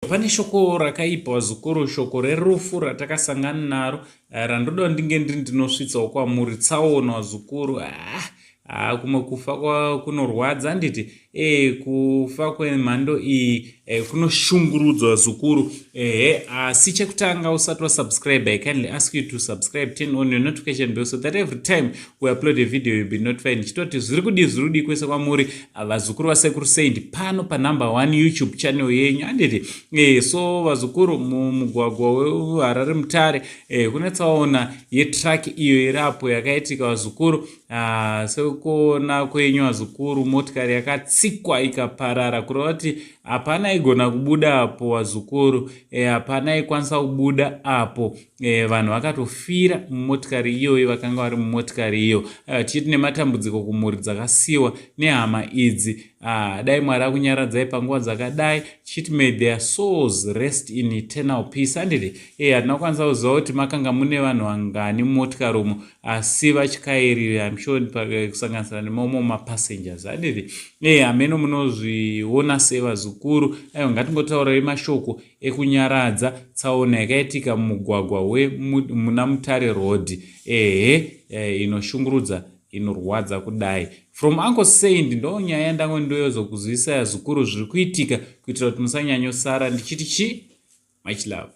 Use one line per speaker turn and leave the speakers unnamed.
Pane shoko rakaipa wazukuru, shoko rerufu ratakasangana naro, randoda ndinge ndinosvitsawo kwamuri. Tsaona wazukuru, kumwe kufa kunorwadza nditi, kufa kwemhando iyi kunoshungurudza wazukuru. Asi chekutanga usati wasubscribe, I kindly ask you to subscribe, turn on your notification bell so that every time we upload a video you'll be notified. Chitoti zvirikudi kwese kwamuri vazukuru vasekuru seindi pano panumber 1 YouTube channel yenyu anditi. So vazukuru, mumugwagwa weHarare Mutare kune tsaona yetrack iyo irapo yakaitika wazukuru. Sekuona kwenyu wazukuru, motikari yakatsikwa ikaparara, kureva kuti hapana igona kubuda apo wazukuru, hapana ikwanisa kubuda apo. Vanhu vakatofira mumotikari iyoyo, vakanga vari mumotikari iyo. Tichiti nematambudziko kumhuri dzakasiyiwa nehama idzi. Dai Mwari akunyaradzai panguva dzakadai. Tichiti may their souls rest in eternal peace. Handiti hatina kukwanisa kuziva kuti makanga mune vanhu vangani mumotikari umo, asi vachikairira I'm sure kusanganisira nemomo mapassengers. Handiti hameno munozviona sevazukuru. Ngatingotaurai mashoko ekunyaradza tsaona yakaitika mumugwagwa muna Mutare Road, inoshungurudza, inorwadza kudai. From Uncle Saint ndo nyaya ndangondoyozokuzivisa yazukuru zviri kuitika, kuitira kuti musanyanyosara. Ndichiti much love.